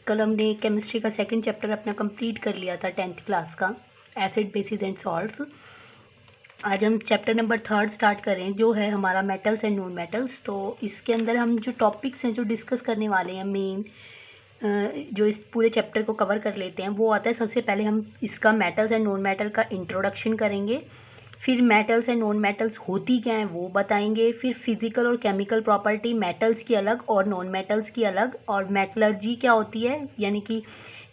कल हमने केमिस्ट्री का सेकंड चैप्टर अपना कंप्लीट कर लिया था 10th क्लास का, एसिड बेसिस एंड सॉल्ट्स। आज हम चैप्टर नंबर 3 स्टार्ट करें जो है हमारा मेटल्स एंड नॉन मेटल्स। तो इसके अंदर हम जो टॉपिक्स हैं जो डिस्कस करने वाले हैं मेन, जो इस पूरे चैप्टर को कवर कर लेते हैं, वो आता है सबसे पहले हम इसका मेटल्स एंड नॉन मेटल का इंट्रोडक्शन करेंगे। फिर मेटल्स एंड नॉन मेटल्स होती क्या हैं वो बताएंगे। फिर फिजिकल और केमिकल प्रॉपर्टी, मेटल्स की अलग और नॉन मेटल्स की अलग, और मेटलर्जी क्या होती है यानी कि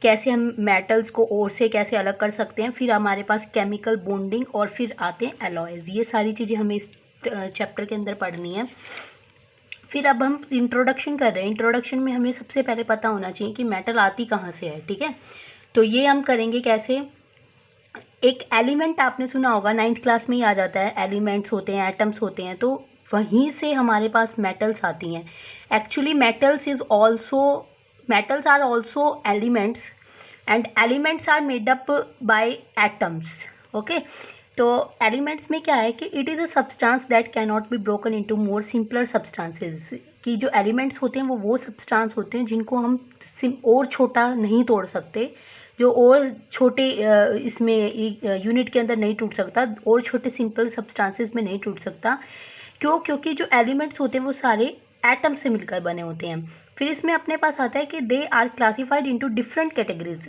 कैसे हम मेटल्स को ओर से कैसे अलग कर सकते हैं। फिर हमारे पास केमिकल बॉन्डिंग, और फिर आते हैं एलॉयज़। ये सारी चीज़ें हमें इस चैप्टर के अंदर पढ़नी है। फिर अब हम इंट्रोडक्शन कर रहे हैं। इंट्रोडक्शन में हमें सबसे पहले पता होना चाहिए कि मेटल आती कहाँ से है, ठीक है। तो ये हम करेंगे कैसे। एक एलिमेंट आपने सुना होगा, 9th क्लास में ही आ जाता है, एलिमेंट्स होते हैं, एटम्स होते हैं, तो वहीं से हमारे पास मेटल्स आती हैं। Actually metals are also elements, and elements are made up by atoms. Okay, तो एलिमेंट्स में क्या है कि it is a substance that can not be broken into more simpler substances. कि जो एलिमेंट्स होते हैं वो सब्सटेंस होते हैं जिनको हम और छोटा नहीं तोड़ सकते, जो और छोटे इसमें यूनिट के अंदर नहीं टूट सकता, और छोटे सिंपल सब्सटेंसेस में नहीं टूट सकता। क्योंकि जो एलिमेंट्स होते हैं वो सारे एटम से मिलकर बने होते हैं। फिर इसमें अपने पास आता है कि they are classified into different categories.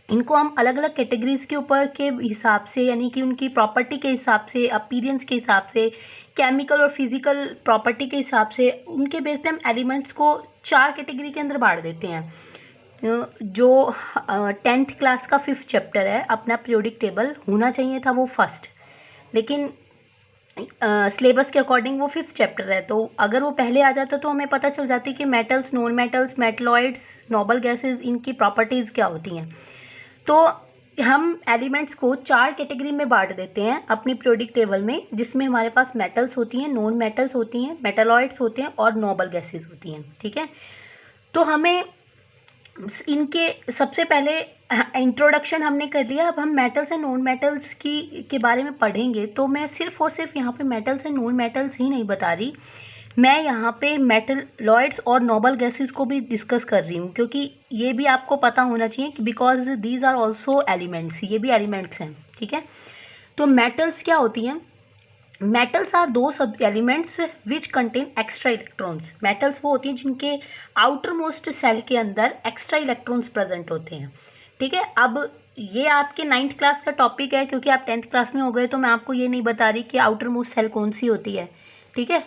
इनको हम अलग अलग कैटेगरीज के ऊपर के हिसाब से, यानी कि उनकी प्रॉपर्टी के हिसाब से, अपीयरेंस के हिसाब से, केमिकल और फिजिकल प्रॉपर्टी के हिसाब से, उनके बेस पे हम एलिमेंट्स को 4 कैटेगरी के अंदर बांट देते हैं। जो 10th क्लास का 5th चैप्टर है अपना पीरियोडिक टेबल होना चाहिए था वो फर्स्ट, लेकिन सिलेबस के अकॉर्डिंग वो 5th चैप्टर है। तो अगर वो पहले आ जाता तो हमें पता चल जाती कि metals, non metals, metalloids, noble gases, इनकी प्रॉपर्टीज़ क्या होती हैं। तो हम एलिमेंट्स को 4 कैटेगरी में बांट देते हैं अपनी पीरियोडिक टेबल में, जिसमें हमारे पास मेटल्स होती हैं, नॉन मेटल्स होती हैं, मेटलॉइड्स होते हैं और नोबल गैसेस होती हैं, ठीक है। तो हमें इनके सबसे पहले इंट्रोडक्शन हमने कर लिया। अब हम मेटल्स एंड नॉन मेटल्स के बारे में पढ़ेंगे। तो मैं सिर्फ और सिर्फ यहाँ पे मेटल्स एंड नॉन मेटल्स ही नहीं बता रही, मैं यहाँ पे मेटलॉइड्स और नोबल गैसेस को भी डिस्कस कर रही हूँ, क्योंकि ये भी आपको पता होना चाहिए कि because these are also elements, ये भी एलिमेंट्स हैं, ठीक है। तो मेटल्स क्या होती हैं। मेटल्स आर दो सब elements which contain extra electrons. Metals वो होती हैं जिनके आउटर मोस्ट सेल के अंदर एक्स्ट्रा इलेक्ट्रॉन्स प्रेजेंट होते हैं, ठीक है। अब ये आपके 9th क्लास का टॉपिक है, क्योंकि आप 10th क्लास में हो गए, तो मैं आपको ये नहीं बता रही कि आउटर मोस्ट सेल कौन सी होती है, ठीक है।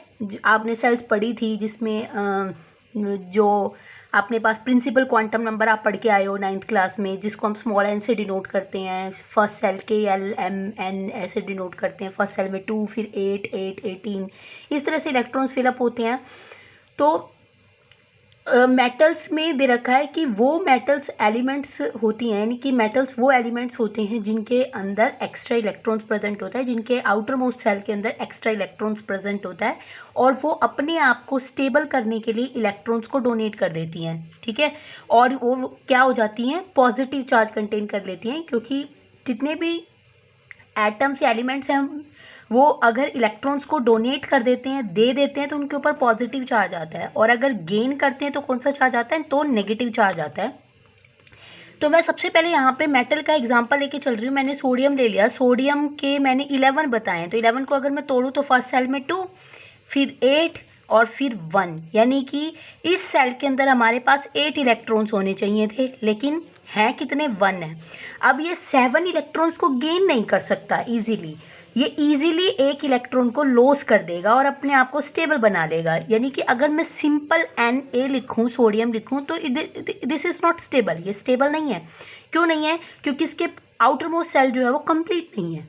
आपने सेल्स पढ़ी थी जिसमें जो अपने पास प्रिंसिपल क्वांटम नंबर आप पढ़ के आए हो 9th क्लास में, जिसको हम स्मॉल एन से डिनोट करते हैं। फर्स्ट सेल के LMN ऐसे डिनोट करते हैं। फर्स्ट सेल में 2, फिर 8, 8, 18, इस तरह से इलेक्ट्रॉन्स फिलअप होते हैं। तो मेटल्स में दे रखा है कि वो मेटल्स एलिमेंट्स होती हैं, यानी कि मेटल्स वो एलिमेंट्स होते हैं जिनके अंदर एक्स्ट्रा इलेक्ट्रॉन्स प्रेजेंट होता है, जिनके आउटर मोस्ट सेल के अंदर एक्स्ट्रा इलेक्ट्रॉन्स प्रेजेंट होता है, और वो अपने आप को स्टेबल करने के लिए इलेक्ट्रॉन्स को डोनेट कर देती हैं, ठीक है। और वो क्या हो जाती हैं, पॉजिटिव चार्ज कंटेन कर लेती हैं, क्योंकि जितने भी एटम्स या एलिमेंट्स हैं वो अगर इलेक्ट्रॉन्स को डोनेट कर देते हैं, दे देते हैं, तो उनके ऊपर पॉजिटिव चार्ज आता है, और अगर गेन करते हैं तो कौन सा चार्ज आता है, तो नेगेटिव चार्ज आता है। तो मैं सबसे पहले यहाँ पे मेटल का एग्जांपल लेके चल रही हूँ। मैंने सोडियम ले लिया, सोडियम के मैंने 11 बताए, तो 11 को अगर मैं तोड़ूँ तो फर्स्ट सेल में 2, फिर 8 और फिर 1, यानी कि इस सेल के अंदर हमारे पास 8 इलेक्ट्रॉन्स होने चाहिए थे, लेकिन हैं कितने, 1 है। अब ये 7 इलेक्ट्रॉन्स को गेन नहीं कर सकता इजीली, ये इजीली एक इलेक्ट्रॉन को लॉस कर देगा और अपने आप को स्टेबल बना लेगा। यानी कि अगर मैं सिंपल Na लिखूं, सोडियम लिखूं, तो दिस इज़ नॉट स्टेबल, ये स्टेबल नहीं है। क्यों नहीं है, क्योंकि इसके आउटर मोस्ट सेल जो है वो कंप्लीट नहीं है,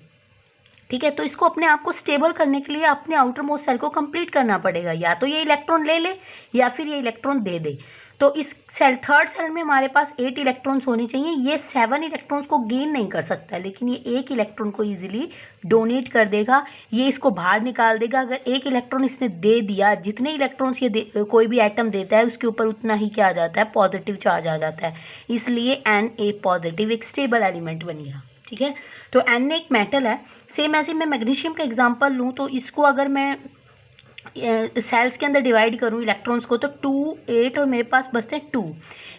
ठीक है। तो इसको अपने आप को स्टेबल करने के लिए अपने आउटर मोस्ट सेल को कंप्लीट करना पड़ेगा, या तो ये इलेक्ट्रॉन ले ले या फिर ये इलेक्ट्रॉन दे दे। तो इस सेल, थर्ड सेल में हमारे पास 8 इलेक्ट्रॉन्स होने चाहिए। ये 7 इलेक्ट्रॉन्स को गेन नहीं कर सकता, लेकिन ये एक इलेक्ट्रॉन को इजीली डोनेट कर देगा, ये इसको बाहर निकाल देगा। अगर एक इलेक्ट्रॉन इसने दे दिया, जितने इलेक्ट्रॉन्स ये कोई भी एटम देता है उसके ऊपर उतना ही क्या आ जाता है, पॉजिटिव चार्ज आ जाता है, इसलिए Na पॉजिटिव एक स्टेबल एलिमेंट बन गया, ठीक है। तो Na एक मेटल है। सेम ऐसे मैं मैग्नीशियम का एग्जांपल लूँ, तो इसको अगर मैं सेल्स के अंदर डिवाइड करूँ इलेक्ट्रॉन्स को तो 2 8 और मेरे पास बचते हैं 2।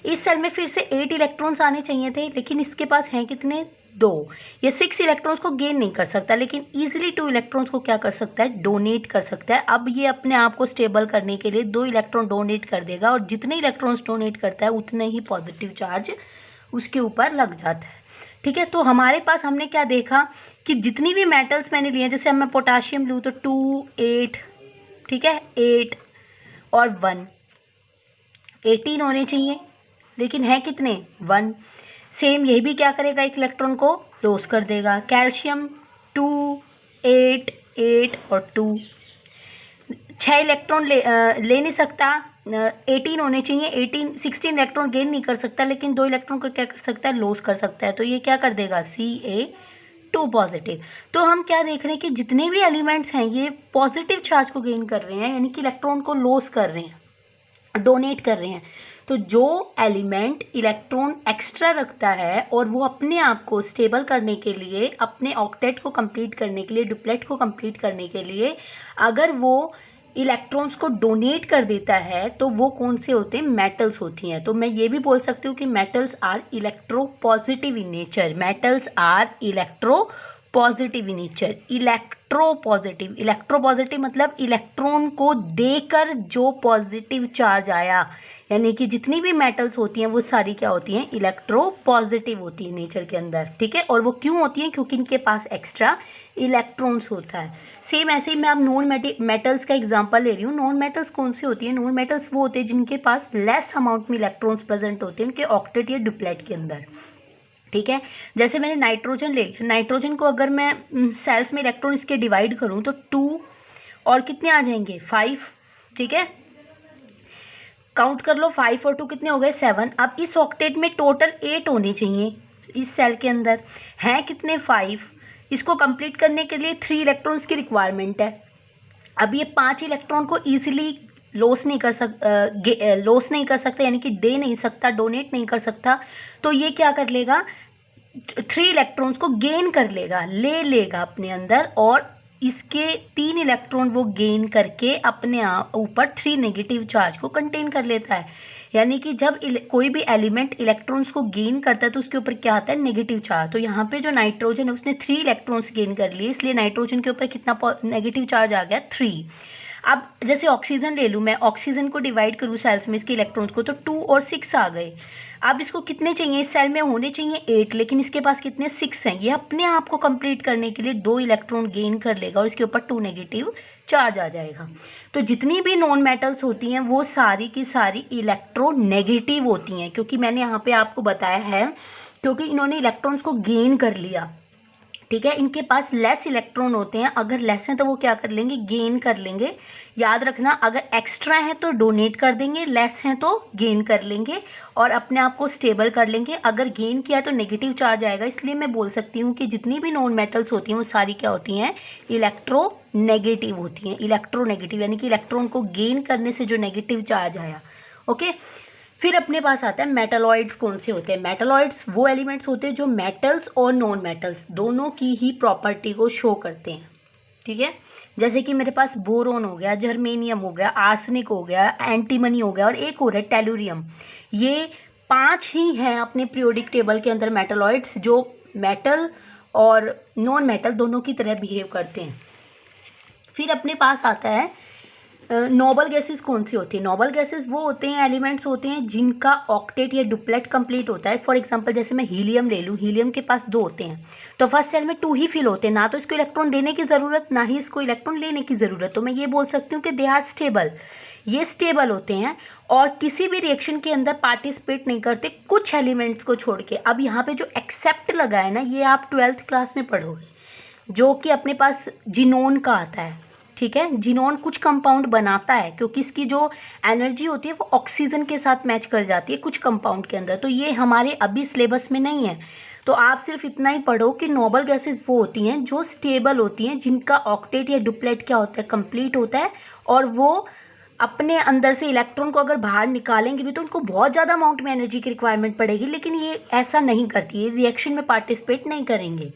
इस सेल में फिर से 8 इलेक्ट्रॉन्स आने चाहिए थे, लेकिन इसके पास हैं कितने, 2। ये 6 इलेक्ट्रॉन्स को गेन नहीं कर सकता, लेकिन ईजिली 2 इलेक्ट्रॉन्स को क्या कर सकता है, डोनेट कर सकता है। अब ये अपने आप को स्टेबल करने के लिए 2 इलेक्ट्रॉन डोनेट कर देगा, और जितने इलेक्ट्रॉन्स डोनेट करता है उतने ही पॉजिटिव चार्ज उसके ऊपर लग जाता है। ठीक है, तो हमारे पास हमने क्या देखा कि जितनी भी मेटल्स मैंने लिए, जैसे अब मैं पोटाशियम लूँ तो 2 8, ठीक है, 8 और 1, 18 होने चाहिए, लेकिन है कितने, 1। सेम यही भी क्या करेगा, एक इलेक्ट्रॉन को लॉस कर देगा। कैल्शियम 2 8 8 और 2, 6 इलेक्ट्रॉन ले नहीं सकता, 18 होने चाहिए, 16 इलेक्ट्रॉन गेन नहीं कर सकता, लेकिन 2 इलेक्ट्रॉन को क्या कर सकता है, लॉस कर सकता है। तो ये क्या कर देगा, Ca2 पॉजिटिव। तो हम क्या देख रहे हैं कि जितने भी एलिमेंट्स हैं ये पॉजिटिव चार्ज को गेन कर रहे हैं, यानी कि इलेक्ट्रॉन को लॉस कर रहे हैं, डोनेट कर रहे हैं। तो जो एलिमेंट इलेक्ट्रॉन एक्स्ट्रा रखता है और वो अपने आप को स्टेबल करने के लिए, अपने ऑक्टेट को कंप्लीट करने के लिए, डुप्लेट को कंप्लीट करने के लिए अगर वो इलेक्ट्रॉन्स को डोनेट कर देता है, तो वो कौन से होते हैं, मेटल्स होती हैं। तो मैं ये भी बोल सकती हूँ कि metals are electropositive in nature. Metals are electropositive in nature. Electropositive मतलब इलेक्ट्रॉन को देकर जो पॉजिटिव चार्ज आया, यानी कि जितनी भी मेटल्स होती हैं वो सारी क्या होती हैं, इलेक्ट्रो पॉजिटिव होती है नेचर के अंदर। ठीक है, और वो क्यों होती हैं, क्योंकि इनके पास एक्स्ट्रा इलेक्ट्रॉन्स होता है। सेम ऐसे ही मैं अब नॉन मेटल्स का एग्जांपल ले रही हूँ। नॉन मेटल्स कौन से होती हैं, नॉन मेटल्स वो होते हैं जिनके पास लेस अमाउंट में इलेक्ट्रॉन्स प्रेजेंट होते हैं उनके ऑक्टेट या डुप्लेट के अंदर। ठीक है, जैसे मैंने नाइट्रोजन ले लिया, नाइट्रोजन को अगर मैं सेल्स में इलेक्ट्रॉन इसके डिवाइड करूँ तो 2 और कितने आ जाएंगे, 5। ठीक है, काउंट कर लो, 5 और 2 कितने हो गए, 7। अब इस ऑक्टेट में टोटल 8 होने चाहिए, इस सेल के अंदर हैं कितने, 5। इसको कंप्लीट करने के लिए 3 इलेक्ट्रॉन्स की रिक्वायरमेंट है। अब ये 5 इलेक्ट्रॉन को ईजिली लॉस नहीं कर सकता, यानी कि दे नहीं सकता, डोनेट नहीं कर सकता। तो ये क्या कर लेगा, 3 इलेक्ट्रॉन्स को गेन कर लेगा, ले लेगा अपने अंदर, और इसके 3 इलेक्ट्रॉन वो गेन करके अपने ऊपर 3 नेगेटिव चार्ज को कंटेन कर लेता है। यानी कि जब कोई भी एलिमेंट इलेक्ट्रॉन्स को गेन करता है तो उसके ऊपर क्या आता है, नेगेटिव चार्ज। तो यहाँ पे जो नाइट्रोजन है उसने 3 इलेक्ट्रॉन्स गेन कर लिए, इसलिए नाइट्रोजन के ऊपर कितना नेगेटिव चार्ज आ गया, 3। अब जैसे ऑक्सीजन ले लूँ मैं, ऑक्सीजन को डिवाइड करूँ सेल्स में इसके इलेक्ट्रॉन्स को, तो 2 और 6 आ गए। अब इसको कितने चाहिए, इस सेल में होने चाहिए 8, लेकिन इसके पास कितने, 6 हैं। ये अपने आप को कंप्लीट करने के लिए 2 इलेक्ट्रॉन गेन कर लेगा और इसके ऊपर 2 नेगेटिव चार्ज आ जाएगा। तो जितनी भी नॉन मेटल्स होती हैं वो सारी की सारी इलेक्ट्रोनेगेटिव होती हैं, क्योंकि मैंने यहाँ पे आपको बताया है, क्योंकि इन्होंने इलेक्ट्रॉन्स को गेन कर लिया। ठीक है, इनके पास लेस इलेक्ट्रॉन होते हैं, अगर लेस हैं तो वो क्या कर लेंगे, गेन कर लेंगे। याद रखना, अगर एक्स्ट्रा है तो डोनेट कर देंगे, लेस हैं तो गेन कर लेंगे और अपने आप को स्टेबल कर लेंगे। अगर गेन किया तो नेगेटिव चार्ज आएगा, इसलिए मैं बोल सकती हूँ कि जितनी भी नॉन मेटल्स होती हैं वो सारी क्या होती हैं, इलेक्ट्रोनेगेटिव होती हैं। इलेक्ट्रोनेगेटिव यानी कि इलेक्ट्रॉन को गेन करने से जो नेगेटिव चार्ज आया। ओके, फिर अपने पास आता है मेटलॉइड्स कौन से होते हैं। मेटलॉइड्स वो एलिमेंट्स होते हैं जो मेटल्स और नॉन मेटल्स दोनों की ही प्रॉपर्टी को शो करते हैं। ठीक है, जैसे कि मेरे पास बोरोन हो गया, जर्मेनियम हो गया, आर्सेनिक हो गया, एंटीमनी हो गया और एक और है टेलुरियम। ये 5 ही हैं अपने पीरियोडिक टेबल के अंदर मेटलॉइड्स, जो मेटल और नॉन मेटल दोनों की तरह बिहेव करते हैं। फिर अपने पास आता है नोबल गैसेस कौन सी होती है। नोबल गैसेस वो होते हैं, एलिमेंट्स होते हैं जिनका ऑक्टेट या डुप्लेट कंप्लीट होता है। फॉर एग्जांपल जैसे मैं हीलियम ले लूँ, हीलियम के पास 2 होते हैं, तो फर्स्ट सेल में 2 ही फिल होते हैं, ना तो इसको इलेक्ट्रॉन देने की ज़रूरत ना ही इसको इलेक्ट्रॉन लेने की ज़रूरत। तो मैं ये बोल सकती हूँ कि दे आर स्टेबल, ये स्टेबल होते हैं और किसी भी रिएक्शन के अंदर पार्टिसिपेट नहीं करते कुछ एलिमेंट्स को छोड़ के। अब यहाँ पे जो एक्सेप्ट लगा है ना, ये आप 12th क्लास में पढ़ोगे, जो कि अपने पास जिनोन का आता है। ठीक है, जिनोन कुछ कंपाउंड बनाता है, क्योंकि इसकी जो एनर्जी होती है वो ऑक्सीजन के साथ मैच कर जाती है कुछ कंपाउंड के अंदर। तो ये हमारे अभी सिलेबस में नहीं है, तो आप सिर्फ इतना ही पढ़ो कि नोबल गैसेस वो होती हैं जो स्टेबल होती हैं, जिनका ऑक्टेट या डुप्लेट क्या होता है, कंप्लीट होता है, और वो अपने अंदर से इलेक्ट्रॉन को अगर बाहर निकालेंगे भी तो उनको बहुत ज़्यादा अमाउंट में एनर्जी की रिक्वायरमेंट पड़ेगी, लेकिन ये ऐसा नहीं करती, ये रिएक्शन में पार्टिसिपेट नहीं करेंगे।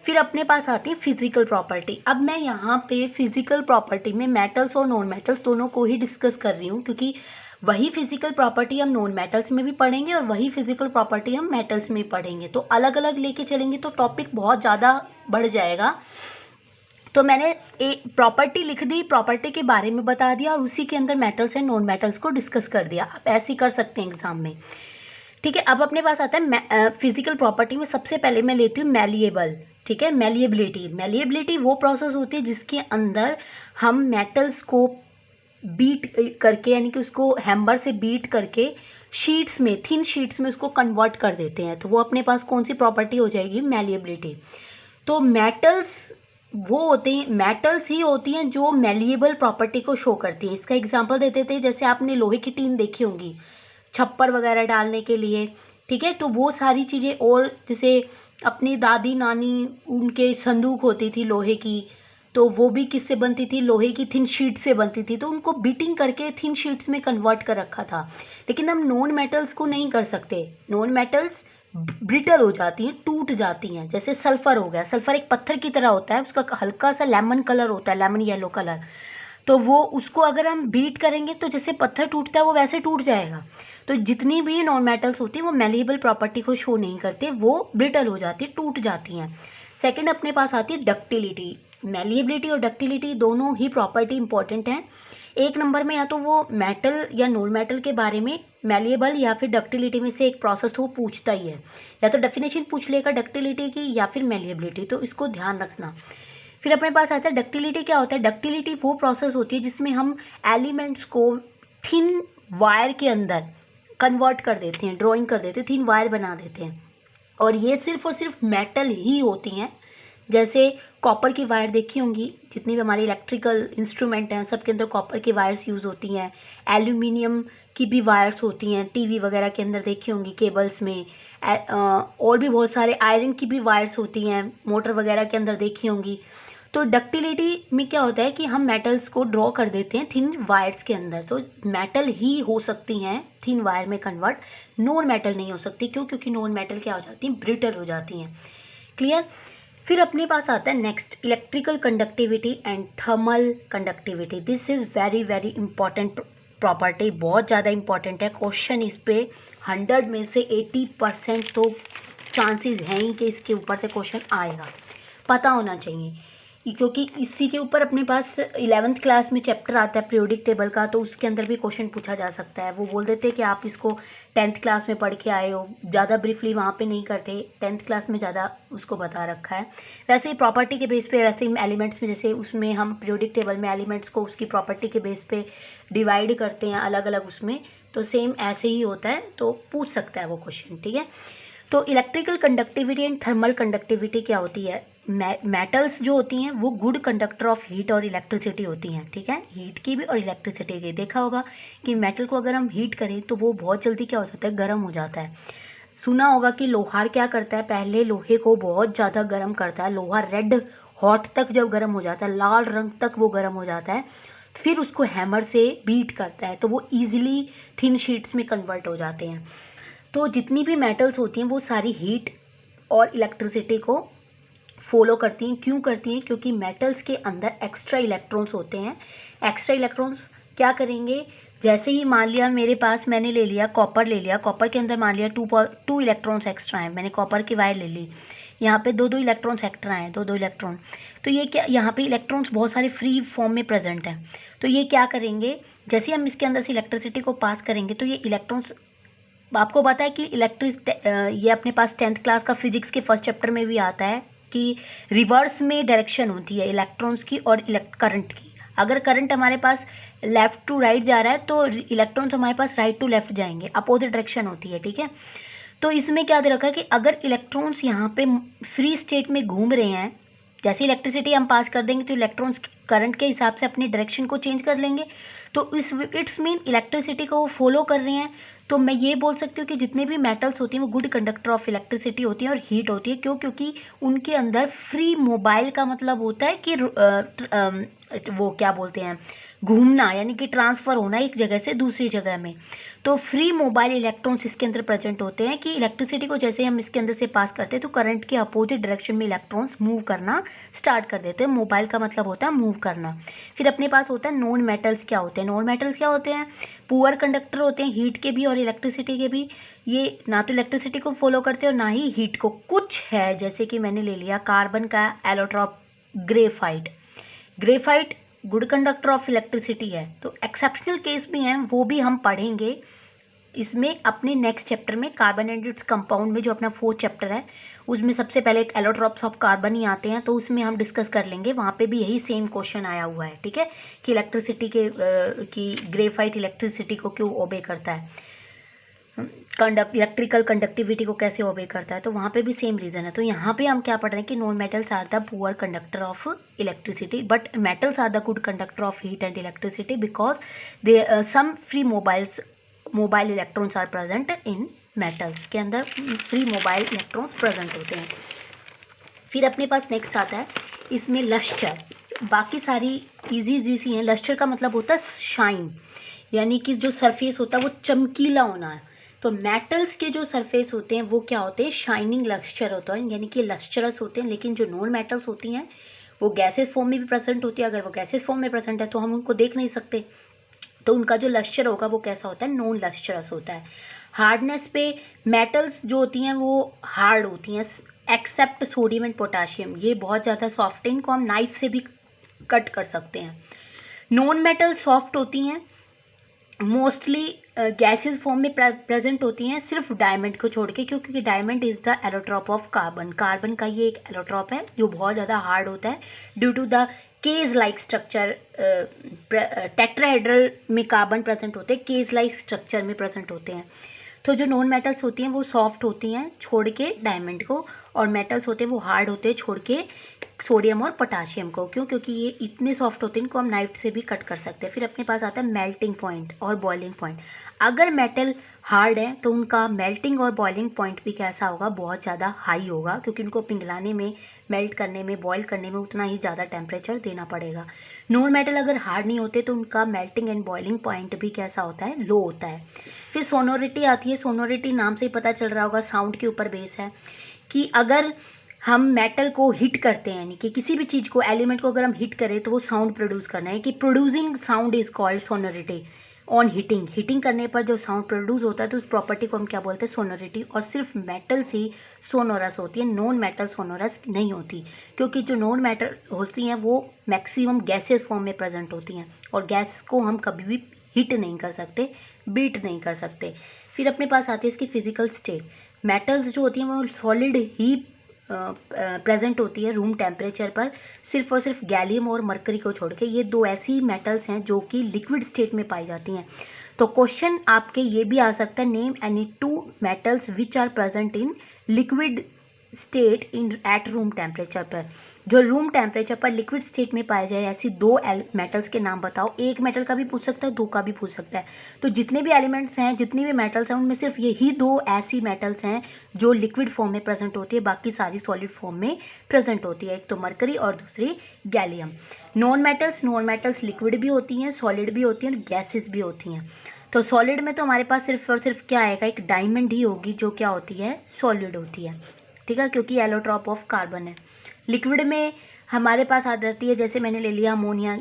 फिर अपने पास आती है फिजिकल प्रॉपर्टी। अब मैं यहाँ पे फिजिकल प्रॉपर्टी में मेटल्स और नॉन मेटल्स दोनों को ही डिस्कस कर रही हूँ, क्योंकि वही फिजिकल प्रॉपर्टी हम नॉन मेटल्स में भी पढ़ेंगे और वही फिजिकल प्रॉपर्टी हम मेटल्स में पढ़ेंगे, तो अलग अलग लेके चलेंगे तो टॉपिक बहुत ज़्यादा बढ़ जाएगा। तो मैंने एक प्रॉपर्टी लिख दी, प्रॉपर्टी के बारे में बता दिया और उसी के अंदर मेटल्स एंड नॉन मेटल्स को डिस्कस कर दिया। आप ऐसे ही कर सकते हैं एग्जाम में, ठीक है। अब अपने पास आता है फिजिकल प्रॉपर्टी में सबसे पहले मैं लेती हूँ मैलिएबल, ठीक है। मैलिएबिलिटी, मैलिएबिलिटी वो प्रोसेस होती है जिसके अंदर हम मेटल्स को बीट करके, यानी कि उसको हैमर से बीट करके शीट्स में, थिन शीट्स में उसको कन्वर्ट कर देते हैं, तो वो अपने पास कौन सी प्रॉपर्टी हो जाएगी, मैलिएबिलिटी। तो मेटल्स वो होते हैं, मेटल्स ही होती हैं जो मैलिएबल प्रॉपर्टी को शो करती हैं। इसका एग्जांपल देते थे, जैसे आपने लोहे की टीन देखी होंगी छप्पर वगैरह डालने के लिए, ठीक है। तो वो सारी चीज़ें, और जैसे अपनी दादी नानी उनके संदूक होती थी लोहे की, तो वो भी किससे बनती थी, लोहे की थिन शीट से बनती थी, तो उनको बीटिंग करके थिन शीट्स में कन्वर्ट कर रखा था। लेकिन हम नॉन मेटल्स को नहीं कर सकते, नॉन मेटल्स ब्रिटल हो जाती हैं, टूट जाती हैं। जैसे सल्फ़र हो गया, सल्फ़र एक पत्थर की तरह होता है, उसका हल्का सा लेमन कलर होता है, लेमन येलो कलर, तो वो उसको अगर हम बीट करेंगे तो जैसे पत्थर टूटता है वो वैसे टूट जाएगा। तो जितनी भी नॉन मेटल्स होती हैं वो मैलिएबल प्रॉपर्टी को शो नहीं करते, वो ब्रिटल हो जाती है, टूट जाती हैं। सेकंड अपने पास आती है डक्टिलिटी। मैलिएबिलिटी और डक्टिलिटी दोनों ही प्रॉपर्टी इंपॉर्टेंट हैं। एक नंबर में या तो वो मेटल या नॉन मेटल के बारे में मैलिएबल या फिर डक्टिलिटी में से एक प्रोसेस तो वो पूछता ही है, या तो डेफिनेशन पूछ लेगा डक्टिलिटी की या फिर मैलिएबिलिटी, तो इसको ध्यान रखना। फिर अपने पास आता है डक्टिलिटी। क्या होता है, डक्टिलिटी वो प्रोसेस होती है जिसमें हम एलिमेंट्स को थिन वायर के अंदर कन्वर्ट कर देते हैं, ड्राइंग कर देते हैं, थिन वायर बना देते हैं, और ये सिर्फ और सिर्फ मेटल ही होती हैं। जैसे कॉपर की वायर देखी होंगी, जितनी भी हमारे इलेक्ट्रिकल इंस्ट्रूमेंट हैं सबके अंदर कॉपर की वायर्स यूज़ होती हैं। एल्यूमिनियम की भी वायर्स होती हैं, टीवी वगैरह के अंदर देखी होंगी केबल्स में। और भी बहुत सारे आयरन की भी वायर्स होती हैं, मोटर वगैरह के अंदर देखी होंगी। तो डक्टिलिटी में क्या होता है कि हम मेटल्स को ड्रॉ कर देते हैं थिन वायर्स के अंदर, तो मेटल ही हो सकती हैं थिन वायर में कन्वर्ट, नॉन मेटल नहीं हो सकती। क्यों, क्योंकि नॉन मेटल क्या हो जाती हैं, ब्रिटल हो जाती हैं। क्लियर। फिर अपने पास आता है next electrical conductivity and thermal conductivity. This is very very important property, बहुत ज़्यादा इंपॉर्टेंट है। क्वेश्चन इस पे 100 में से 80% तो चांसेस हैं ही कि इसके ऊपर से क्वेश्चन आएगा, पता होना चाहिए, क्योंकि इसी के ऊपर अपने पास 11th क्लास में चैप्टर आता है पीरियोडिक टेबल का, तो उसके अंदर भी क्वेश्चन पूछा जा सकता है। वो बोल देते हैं कि आप इसको 10th क्लास में पढ़ के आए हो, ज़्यादा ब्रीफली वहाँ पे नहीं करते, 10th क्लास में ज़्यादा उसको बता रखा है। वैसे ही प्रॉपर्टी के बेस पे, वैसे ही एलिमेंट्स में, जैसे उसमें हम पीरियोडिक टेबल में एलिमेंट्स को उसकी प्रॉपर्टी के बेस पे डिवाइड करते हैं अलग अलग उसमें, तो सेम ऐसे ही होता है, तो पूछ सकता है वो क्वेश्चन, ठीक है। तो electrical conductivity and thermal conductivity क्या होती है, मेटल्स जो होती हैं वो गुड कंडक्टर ऑफ हीट और इलेक्ट्रिसिटी होती हैं, ठीक है, हीट की भी और इलेक्ट्रिसिटी की। देखा होगा कि मेटल को अगर हम हीट करें तो वो बहुत जल्दी क्या हो जाता है, गर्म हो जाता है। सुना होगा कि लोहार क्या करता है, पहले लोहे को बहुत ज़्यादा गर्म करता है, लोहा रेड हॉट तक जब गर्म हो जाता है, लाल रंग तक वो गर्म हो जाता है, फिर उसको हैमर से बीट करता है, तो वो ईजिली थिन शीट्स में कन्वर्ट हो जाते हैं। तो जितनी भी मेटल्स होती हैं वो सारी हीट और इलेक्ट्रिसिटी को फॉलो करती हैं। क्यों करती हैं, क्योंकि मेटल्स के अंदर एक्स्ट्रा इलेक्ट्रॉन्स होते हैं। एक्स्ट्रा इलेक्ट्रॉन्स क्या करेंगे, जैसे ही मान लिया मेरे पास, मैंने ले लिया कॉपर, ले लिया कॉपर के अंदर मान लिया टू इलेक्ट्रॉन्स एक्स्ट्रा हैं, मैंने कॉपर की वायर ले ली, यहाँ पे दो इलेक्ट्रॉन्स एक्स्ट्रा हैं, दो इलेक्ट्रॉन, तो ये क्या, यहाँ पे इलेक्ट्रॉन्स बहुत सारे फ्री फॉर्म में प्रेजेंट हैं, तो ये क्या करेंगे, जैसे हम इसके अंदर से इलेक्ट्रिसिटी को पास करेंगे तो ये इलेक्ट्रॉन्स, आपको पता है कि ये अपने पास 10th क्लास का फिजिक्स के फर्स्ट चैप्टर में भी आता है कि रिवर्स में डायरेक्शन होती है इलेक्ट्रॉन्स की और करंट की। अगर करंट हमारे पास लेफ़्ट टू राइट जा रहा है तो इलेक्ट्रॉन्स हमारे पास राइट टू लेफ़्ट जाएंगे, अपोजिट डायरेक्शन होती है, ठीक है। तो इसमें क्या दे रखा है कि अगर इलेक्ट्रॉन्स यहाँ पे फ्री स्टेट में घूम रहे हैं, जैसे इलेक्ट्रिसिटी हम पास कर देंगे तो इलेक्ट्रॉन्स करंट के हिसाब से अपनी डायरेक्शन को चेंज कर लेंगे, तो इट्स मीन इलेक्ट्रिसिटी को वो फॉलो कर रहे हैं। तो मैं ये बोल सकती हूँ कि जितने भी मेटल्स होती हैं वो गुड कंडक्टर ऑफ इलेक्ट्रिसिटी होती हैं और हीट होती है। क्यों? क्योंकि उनके अंदर फ्री मोबाइल का मतलब होता है कि वो क्या बोलते हैं, घूमना, यानी कि ट्रांसफ़र होना एक जगह से दूसरी जगह में। तो फ्री मोबाइल इलेक्ट्रॉन्स इसके अंदर प्रेजेंट होते हैं कि इलेक्ट्रिसिटी को जैसे हम इसके अंदर से पास करते हैं तो करंट के अपोजिट डायरेक्शन में इलेक्ट्रॉन्स मूव करना स्टार्ट कर देते हैं। मोबाइल का मतलब होता है मूव करना। फिर अपने पास होता है नॉन मेटल्स। क्या होते हैं नॉन मेटल्स? क्या होते हैं? पुअर कंडक्टर होते हैं हीट के भी और इलेक्ट्रिसिटी के भी। ये ना तो इलेक्ट्रिसिटी को फॉलो करते और ना ही हीट को। कुछ है जैसे कि मैंने ले लिया कार्बन का allotrope, graphite. Graphite good conductor of electricity है। तो एक्सेप्शनल केस भी हैं, वो भी हम पढ़ेंगे इसमें अपने नेक्स्ट चैप्टर में, कार्बन एंड इट्स कंपाउंड में, जो अपना 4th चैप्टर है उसमें सबसे पहले एक एलोट्रॉप्स ऑफ कार्बन ही आते हैं, तो उसमें हम डिस्कस कर लेंगे। वहाँ पे भी यही सेम क्वेश्चन आया हुआ है, ठीक है, कि इलेक्ट्रिसिटी के कि ग्रेफाइट इलेक्ट्रिसिटी को क्यों ओबे करता है, इलेक्ट्रिकल कंडक्टिविटी को कैसे ओबे करता है, तो वहाँ पे भी सेम रीज़न है। तो यहाँ पे हम क्या पढ़ रहे हैं कि non metals are the poor conductor of electricity but metals are the good conductor of heat and electricity because they some free mobile electrons are present in metals. के अंदर फ्री मोबाइल इलेक्ट्रॉन्स प्रेजेंट होते हैं। फिर अपने पास next आता है इसमें lustre. बाकी सारी इजी सी हैं। लस्टर का मतलब होता है शाइन, यानी कि जो सरफेस होता है वो चमकीला होना है। तो मेटल्स के जो सरफेस होते हैं वो क्या होते हैं, शाइनिंग लस्टर होता है, यानी कि लस्टरस होते हैं। लेकिन जो नॉन मेटल्स होती हैं वो गैसेस फॉर्म में भी प्रेजेंट होती है। अगर वो गैसेस फॉर्म में प्रेजेंट है तो हम उनको देख नहीं सकते, तो उनका जो लस्टर होगा वो कैसा होता है, नॉन लस्टरस होता है। हार्डनेस पे मेटल्स जो होती हैं वो हार्ड होती हैं एक्सेप्ट सोडियम एंड पोटाशियम, ये बहुत ज़्यादा सॉफ्ट है, इनको हम नाइफ से भी कट कर सकते हैं। नॉन मेटल सॉफ्ट होती हैं, मोस्टली गैसेस फॉर्म में प्रेजेंट होती हैं सिर्फ डायमंड को छोड़ के, क्योंकि diamond is the allotrope of carbon. Carbon का ये एक एलोट्रॉप है जो बहुत ज़्यादा हार्ड होता है due to the cage like structure. Tetrahedral में कार्बन प्रेजेंट होते हैं, केज लाइक स्ट्रक्चर में प्रेजेंट होते हैं। तो जो नॉन मेटल्स होती हैं वो सॉफ्ट होती हैं छोड़ के डायमंड को, और मेटल्स होते हैं वो हार्ड होते हैं छोड़ के सोडियम और पोटाशियम को। क्यों? क्योंकि ये इतने सॉफ्ट होते हैं इनको हम नाइफ से भी कट कर सकते हैं। फिर अपने पास आता है मेल्टिंग पॉइंट और बॉइलिंग पॉइंट। अगर मेटल हार्ड है तो उनका मेल्टिंग और बॉइलिंग पॉइंट भी कैसा होगा, बहुत ज़्यादा हाई होगा, क्योंकि उनको पिघलाने में, मेल्ट करने में, बॉयल करने में उतना ही ज़्यादा टेम्परेचर देना पड़ेगा। नॉन मेटल अगर हार्ड नहीं होते तो उनका मेल्टिंग एंड बॉइलिंग पॉइंट भी कैसा होता है, लो होता है। फिर सोनोरिटी आती है। सोनोरिटी नाम से ही पता चल रहा होगा, साउंड के ऊपर बेस है कि अगर हम मेटल को हिट करते हैं, यानी कि किसी भी चीज़ को, एलिमेंट को अगर हम हिट करें तो वो साउंड प्रोड्यूस करना है, कि producing sound is called sonority on heating. Heating करने पर जो साउंड प्रोड्यूस होता है तो उस प्रॉपर्टी को हम क्या बोलते हैं, सोनोरिटी। और सिर्फ मेटल से सोनोरस होती है, नॉन मेटल सोनोरस नहीं होती, क्योंकि जो नॉन मेटल होती हैं वो मैक्सिमम गैसेस फॉर्म में प्रेजेंट होती हैं और गैस को हम कभी भी हीट नहीं कर सकते, बीट नहीं कर सकते। फिर अपने पास आती है इसकी फिजिकल स्टेट। मेटल्स जो होती हैं वो सॉलिड ही प्रेजेंट होती है रूम टेम्परेचर पर, सिर्फ और सिर्फ गैलियम और मरकरी को छोड़ के। ये दो ऐसी मेटल्स हैं जो कि लिक्विड स्टेट में पाई जाती हैं। तो क्वेश्चन आपके ये भी आ सकता है, name any 2 metals which are present in liquid state in at room temperature पर। जो रूम टेम्परेचर पर लिक्विड स्टेट में पाए जाए ऐसी 2 मेटल्स के नाम बताओ। एक मेटल का भी पूछ सकता है, 2 का भी पूछ सकता है। तो जितने भी एलिमेंट्स हैं, जितनी भी मेटल्स हैं, उनमें सिर्फ यही 2 ऐसी मेटल्स हैं जो लिक्विड फॉर्म में प्रेजेंट होती है, बाकी सारी सॉलिड फॉर्म में प्रेजेंट होती है। एक तो मरकरी और दूसरी गैलियम। नॉन मेटल्स लिक्विड भी होती हैं, सॉलिड भी होती हैं और गैसेस भी होती हैं। तो सॉलिड में तो हमारे पास सिर्फ और सिर्फ क्या आएगा, एक डायमंड ही होगी जो क्या होती है, सॉलिड होती है, ठीक है, क्योंकि एलोट्रॉप ऑफ कार्बन है। लिक्विड में हमारे पास आ जाती है, जैसे मैंने ले लिया अमोनिया,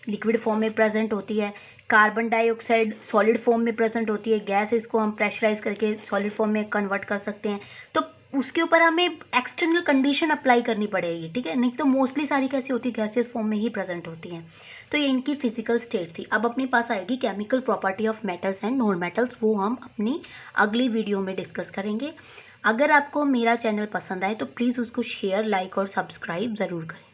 लिक्विड फॉर्म में प्रेजेंट होती है। कार्बन डाइऑक्साइड सॉलिड फॉर्म में प्रेजेंट होती है। गैस, इसको हम प्रेशराइज करके सॉलिड फॉर्म में कन्वर्ट कर सकते हैं। तो उसके ऊपर हमें एक्सटर्नल कंडीशन अप्लाई करनी पड़ेगी, ठीक है, नहीं तो मोस्टली सारी कैसी होती है, गैसेस फॉर्म में ही प्रेजेंट होती हैं। तो ये इनकी फिजिकल स्टेट थी। अब अपने पास आएगी chemical property of metals and non metals, वो हम अपनी अगली वीडियो में डिस्कस करेंगे। अगर आपको मेरा चैनल पसंद आए तो प्लीज़ उसको शेयर, लाइक और सब्सक्राइब ज़रूर करें।